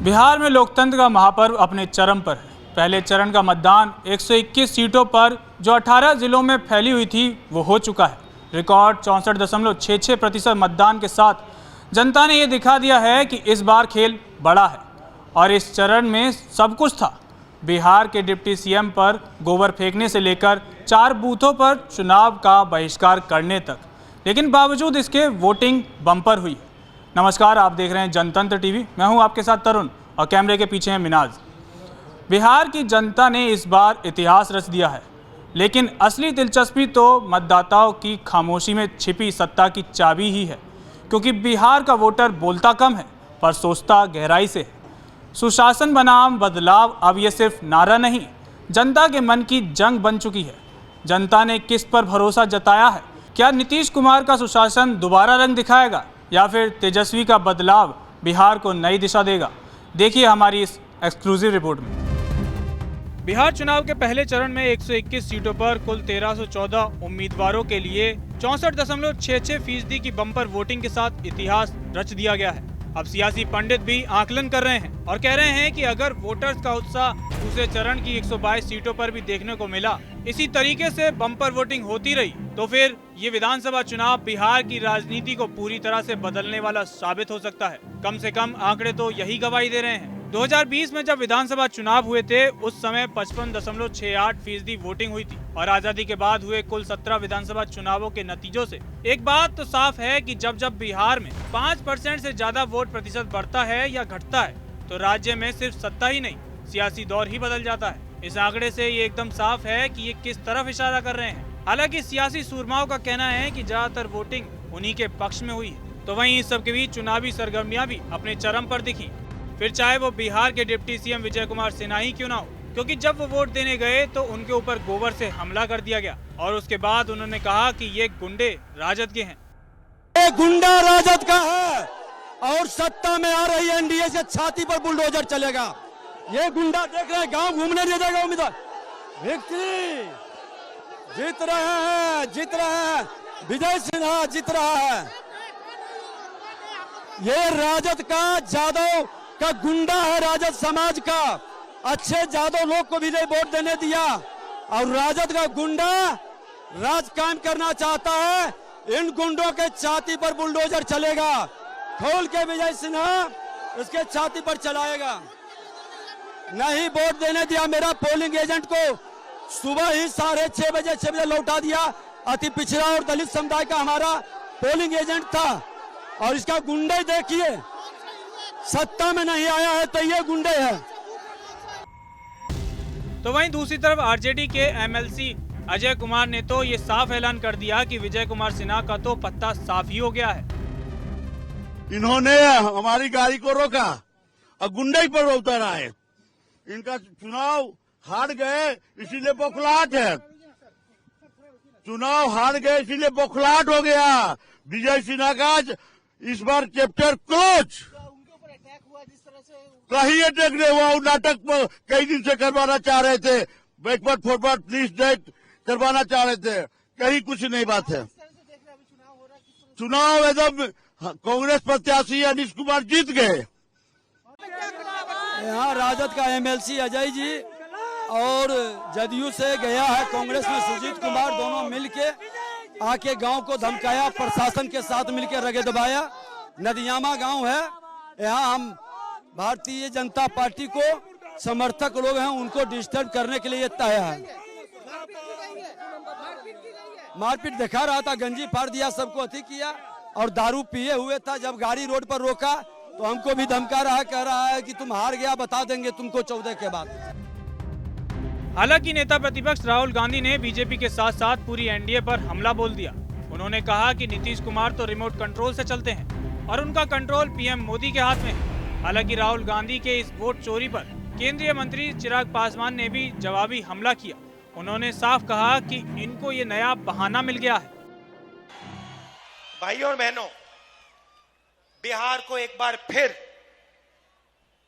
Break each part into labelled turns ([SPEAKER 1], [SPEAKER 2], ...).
[SPEAKER 1] बिहार में लोकतंत्र का महापर्व अपने चरम पर है। पहले चरण का मतदान 121 सीटों पर जो 18 जिलों में फैली हुई थी वो हो चुका है। रिकॉर्ड 64.66% मतदान के साथ जनता ने ये दिखा दिया है कि इस बार खेल बड़ा है और इस चरण में सब कुछ था। बिहार के डिप्टी सीएम पर गोबर फेंकने से लेकर 4 बूथों पर चुनाव का बहिष्कार करने तक, लेकिन बावजूद इसके वोटिंग बम्पर हुई है। नमस्कार, आप देख रहे हैं जनतंत्र टीवी। मैं हूं आपके साथ तरुण और कैमरे के पीछे है मिनाज। बिहार की जनता ने इस बार इतिहास रच दिया है, लेकिन असली दिलचस्पी तो मतदाताओं की खामोशी में छिपी सत्ता की चाबी ही है, क्योंकि बिहार का वोटर बोलता कम है पर सोचता गहराई से है। सुशासन बनाम बदलाव अब ये सिर्फ नारा नहीं, जनता के मन की जंग बन चुकी है। जनता ने किस पर भरोसा जताया है? क्या नीतीश कुमार का सुशासन दोबारा रंग दिखाएगा या फिर तेजस्वी का बदलाव बिहार को नई दिशा देगा? देखिए हमारी इस एक्सक्लूसिव रिपोर्ट में। बिहार चुनाव के पहले चरण में 121 सीटों पर कुल 1314 उम्मीदवारों के लिए 64.66% की बम्पर वोटिंग के साथ इतिहास रच दिया गया है। अब सियासी पंडित भी आकलन कर रहे हैं और कह रहे हैं कि अगर वोटर्स का उत्साह दूसरे चरण की 122 सीटों पर भी देखने को मिला, इसी तरीके से बम्पर वोटिंग होती रही, तो फिर ये विधानसभा चुनाव बिहार की राजनीति को पूरी तरह से बदलने वाला साबित हो सकता है। कम से कम आंकड़े तो यही गवाही दे रहे हैं। 2020 में जब विधानसभा चुनाव हुए थे, उस समय 55.68% वोटिंग हुई थी और आजादी के बाद हुए कुल 17 विधानसभा चुनावों के नतीजों से एक बात तो साफ है कि जब जब बिहार में 5% से ज्यादा वोट प्रतिशत बढ़ता है या घटता है, तो राज्य में सिर्फ सत्ता ही नहीं, सियासी दौर ही बदल जाता है। इस आंकड़े से ये एकदम साफ है कि ये किस तरफ इशारा कर रहे हैं। हालांकि सियासी सूरमाओं का कहना है कि ज्यादातर वोटिंग उन्हीं के पक्ष में हुई है। तो वहीं इस सब के बीच चुनावी सरगर्मियां भी अपने चरम पर दिखी, फिर चाहे वो बिहार के डिप्टी सीएम विजय कुमार सिन्हा ही क्यों ना हो, क्योंकि जब वो वोट देने गए तो उनके ऊपर गोबर से हमला कर दिया गया और उसके बाद उन्होंने कहा कि ये गुंडे राजद के हैं।
[SPEAKER 2] ये गुंडा राजद का है और सत्ता में आ रही एनडीए से छाती पर बुलडोजर चलेगा। ये गुंडा देख रहे हैं, गांव घूमने नहीं देगा उम्मीदवार। व्यक्ति जीत रहे हैं, विजय सिन्हा जीत रहा है। ये राजद का, जादव का गुंडा है, राजद समाज का। अच्छे जादव लोग को भी नहीं वोट देने दिया और राजद का गुंडा राज कायम करना चाहता है। इन गुंडों के छाती पर बुलडोजर चलेगा। खोल के विजय सिन्हा इसके छाती पर चलाएगा। नहीं वोट देने दिया। मेरा पोलिंग एजेंट को सुबह ही 6:30 बजे लौटा दिया। अति पिछड़ा और दलित समुदाय का हमारा पोलिंग एजेंट था और इसका गुंडे देखिए, सत्ता में नहीं आया है तो ये गुंडे हैं।
[SPEAKER 1] तो वहीं दूसरी तरफ आरजेडी के एमएलसी अजय कुमार ने तो ये साफ ऐलान कर दिया कि विजय कुमार सिन्हा का तो पत्ता साफ ही हो गया है।
[SPEAKER 3] इन्होंने हमारी गाड़ी को रोका और गुंडे पर उतर आए। इनका चुनाव हार गए इसीलिए बौखलाहट है। चुनाव हार गए इसीलिए बौखलाहट हो गया। विजय सिन्हा का इस बार चैप्टर क्लोज। कहीं अटैक नहीं हुआ। नाटक कई दिन से करवाना चाह रहे थे, बैकवर्ड फॉरवर्ड प्लीज डेट करवाना चाह रहे थे, कहीं कुछ नहीं बात है। चुनाव एकदम कांग्रेस प्रत्याशी अनिश कुमार जीत गए।
[SPEAKER 2] यहाँ राजद का एमएलसी अजय जी और जदयू से गया है कांग्रेस में सुजीत कुमार, दोनों मिलके आके गांव को धमकाया, प्रशासन के साथ मिलकर रगे दबाया। नदियामा गांव है, यहाँ हम भारतीय जनता पार्टी को समर्थक लोग हैं, उनको डिस्टर्ब करने के लिए तय है। मारपीट दिखा रहा था, गंजी फाड़ दिया, सबको अति किया और दारू पिए हुए था। जब गाड़ी रोड पर रोका तो हमको भी धमका रहा है, कह रहा है कि तुम हार गया, बता देंगे तुमको 14 के बाद।
[SPEAKER 1] हालांकि नेता प्रतिपक्ष राहुल गांधी ने बीजेपी के साथ साथ पूरी एनडीए पर हमला बोल दिया। उन्होंने कहा कि नीतीश कुमार तो रिमोट कंट्रोल से चलते हैं और उनका कंट्रोल पीएम मोदी के हाथ में है। हालांकि राहुल गांधी के इस वोट चोरी पर केंद्रीय मंत्री चिराग पासवान ने भी जवाबी हमला किया। उन्होंने साफ कहा कि इनको ये नया बहाना मिल गया है।
[SPEAKER 4] भाइयों और बहनों, बिहार को एक बार फिर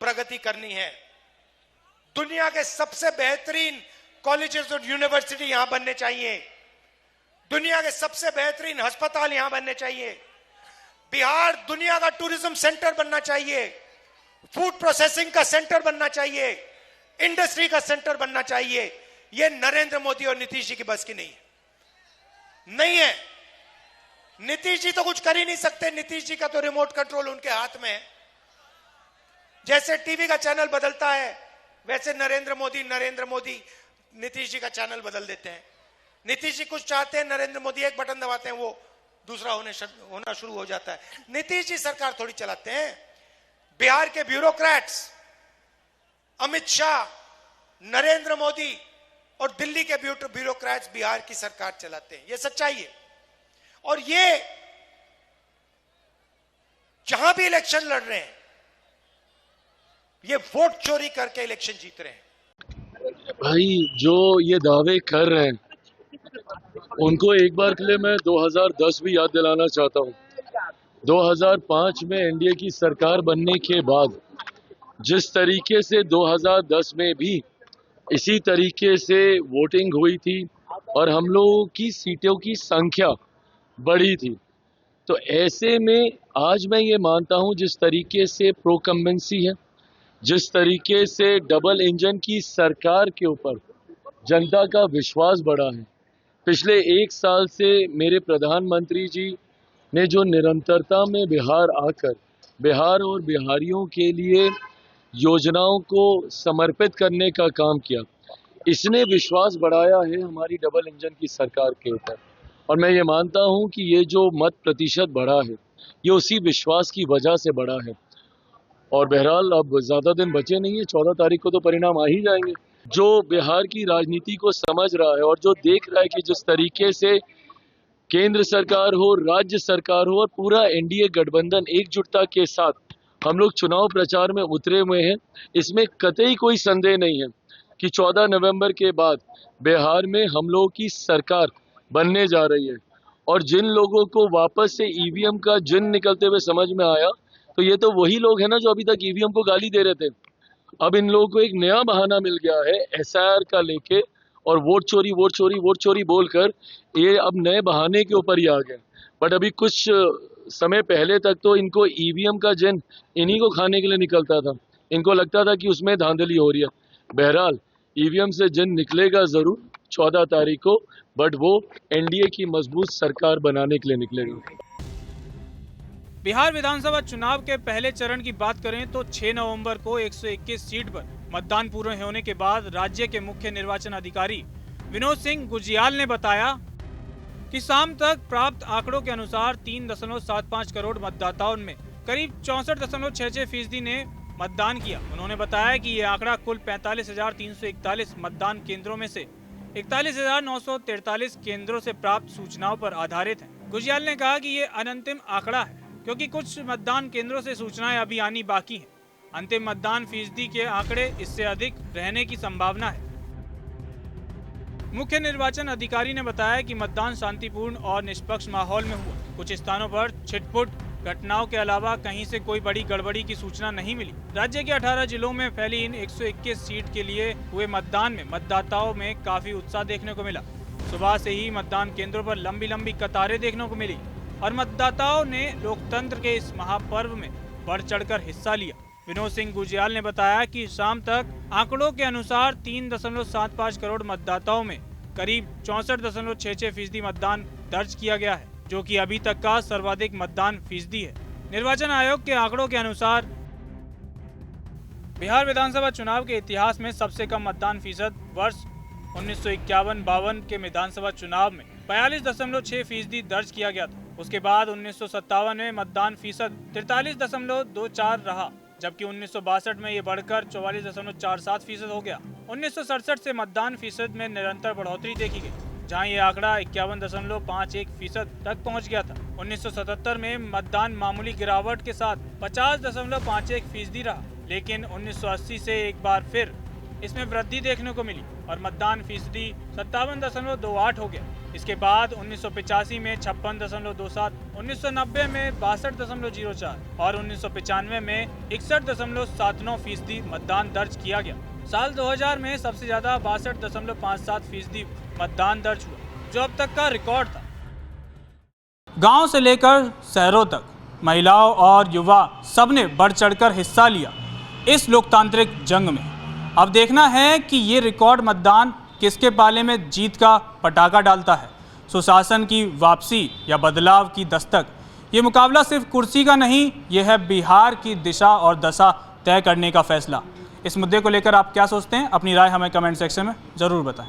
[SPEAKER 4] प्रगति करनी है। दुनिया के सबसे बेहतरीन कॉलेजेस और यूनिवर्सिटी यहां बनने चाहिए। दुनिया के सबसे बेहतरीन अस्पताल यहां बनने चाहिए। बिहार दुनिया का टूरिज्म सेंटर बनना चाहिए। फूड प्रोसेसिंग का सेंटर बनना चाहिए, इंडस्ट्री का सेंटर बनना चाहिए। यह नरेंद्र मोदी और नीतीश जी की बस की नहीं है। नीतीश जी तो कुछ कर ही नहीं सकते। नीतीश जी का तो रिमोट कंट्रोल उनके हाथ में है। जैसे टीवी का चैनल बदलता है वैसे नरेंद्र मोदी नीतीश जी का चैनल बदल देते हैं। नीतीश जी कुछ चाहते हैं, नरेंद्र मोदी एक बटन दबाते हैं, वो दूसरा होना शुरू हो जाता है। नीतीश जी सरकार थोड़ी चलाते हैं। बिहार के ब्यूरोक्रेट्स अमित शाह, नरेंद्र मोदी और दिल्ली के ब्यूरोक्रेट्स बिहार की सरकार चलाते हैं। यह सच्चाई है। और ये जहां भी इलेक्शन लड़ रहे हैं ये वोट चोरी करके इलेक्शन जीत रहे हैं।
[SPEAKER 5] भाई जो ये दावे कर रहे हैं उनको एक बार के लिए मैं 2010 भी याद दिलाना चाहता हूँ। 2005 में एनडीए की सरकार बनने के बाद जिस तरीके से 2010 में भी इसी तरीके से वोटिंग हुई थी और हम लोगों की सीटों की संख्या बढ़ी थी, तो ऐसे में आज मैं ये मानता हूँ जिस तरीके से प्रोकम्बेंसी है, जिस तरीके से डबल इंजन की सरकार के ऊपर जनता का विश्वास बढ़ा है। पिछले 1 साल से मेरे प्रधानमंत्री जी ने जो निरंतरता में बिहार आकर बिहार और बिहारियों के लिए योजनाओं को समर्पित करने का काम किया, इसने विश्वास बढ़ाया है हमारी डबल इंजन की सरकार के ऊपर। और मैं ये मानता हूँ कि ये जो मत प्रतिशत बढ़ा है ये उसी विश्वास की वजह से बढ़ा है। और बहरहाल अब ज़्यादा दिन बचे नहीं है, 14 तारीख को तो परिणाम आ ही जाएंगे। जो बिहार की राजनीति को समझ रहा है और जो देख रहा है कि जिस तरीके से केंद्र सरकार हो, राज्य सरकार हो और पूरा एनडीए गठबंधन एकजुटता के साथ हम लोग चुनाव प्रचार में उतरे हुए हैं, इसमें कतई कोई संदेह नहीं है कि 14 नवंबर के बाद बिहार में हम लोगों की सरकार बनने जा रही है। और जिन लोगों को वापस से ईवीएम का जिन निकलते हुए समझ में आया, तो ये तो वही लोग हैं ना जो अभी तक ईवीएम को गाली दे रहे थे। अब इन लोगों को एक नया बहाना मिल गया है एसआईआर का लेके, और वोट चोरी बोलकर ये अब नए बहाने के ऊपर ही आ गए। बट अभी कुछ समय पहले तक तो इनको ईवीएम का जिन इन्हीं को खाने के लिए निकलता था। इनको लगता था कि उसमें धांधली हो रही है। बहरहाल ईवीएम से जिन निकलेगा जरूर 14 तारीख को, बट वो एनडीए की मजबूत सरकार बनाने के लिए निकलेगा।
[SPEAKER 1] बिहार विधानसभा चुनाव के पहले चरण की बात करें तो 6 नवंबर को 121 सीट पर मतदान पूर्ण होने के बाद राज्य के मुख्य निर्वाचन अधिकारी विनोद सिंह गुजियाल ने बताया कि शाम तक प्राप्त आंकड़ों के अनुसार 3.75 करोड़ मतदाताओं में करीब 64.66% ने मतदान किया। उन्होंने बताया कि ये आंकड़ा कुल 45,341 मतदान केंद्रों में से 41,943 केंद्रों से प्राप्त सूचनाओं पर आधारित है। गुजियाल ने कहा कि ये अनंतिम आंकड़ा है क्योंकि कुछ मतदान केंद्रों से सूचनाएं अभी आनी बाकी हैं। अंतिम मतदान फीसदी के आंकड़े इससे अधिक रहने की संभावना है। मुख्य निर्वाचन अधिकारी ने बताया कि मतदान शांतिपूर्ण और निष्पक्ष माहौल में हुआ। कुछ स्थानों पर छिटपुट घटनाओं के अलावा कहीं से कोई बड़ी गड़बड़ी की सूचना नहीं मिली। राज्य के 18 जिलों में फैली इन 121 सीट के लिए हुए मतदान में मतदाताओं में काफी उत्साह देखने को मिला। सुबह से ही मतदान केंद्रों पर लंबी लंबी कतारें देखने को मिली और मतदाताओं ने लोकतंत्र के इस महापर्व में बढ़ चढ़कर हिस्सा लिया। विनोद सिंह गुजियाल ने बताया कि शाम तक आंकड़ों के अनुसार 3.75 करोड़ मतदाताओं में करीब 64.66% मतदान दर्ज किया गया है, जो कि अभी तक का सर्वाधिक मतदान फीसदी है। निर्वाचन आयोग के आंकड़ों के अनुसार बिहार विधानसभा चुनाव के इतिहास में सबसे कम मतदान फीसद वर्ष 1951-52 के विधानसभा चुनाव में 42.6% दर्ज किया गया था। उसके बाद 1957 में मतदान फीसद 43.24 रहा, जबकि 1962 में ये बढ़कर 44.47% हो गया। 1967 से मतदान फीसद में निरंतर बढ़ोतरी देखी गई, जहां ये आंकड़ा 51.51% तक पहुंच गया था। 1977 में मतदान मामूली गिरावट के साथ 50.51% रहा, लेकिन 1980 से एक बार फिर इसमें वृद्धि देखने को मिली और मतदान फीसदी 57.28 हो गया। इसके बाद 1985 में 56.27, 1990 में 62.04 और 1995 में 61.79% मतदान दर्ज किया गया। साल 2000 में सबसे ज्यादा 62.57% मतदान दर्ज हुआ, जो अब तक का रिकॉर्ड था। गांव से लेकर शहरों तक महिलाओं और युवा सबने बढ़ चढ़कर हिस्सा लिया। इस लोकतांत्रिक जंग में। अब देखना है कि ये रिकॉर्ड मतदान किसके पाले में जीत का पटाखा डालता है, सुशासन की वापसी या बदलाव की दस्तक। ये मुकाबला सिर्फ कुर्सी का नहीं, ये है बिहार की दिशा और दशा तय करने का फैसला। इस मुद्दे को लेकर आप क्या सोचते हैं? अपनी राय हमें कमेंट सेक्शन में ज़रूर बताएं।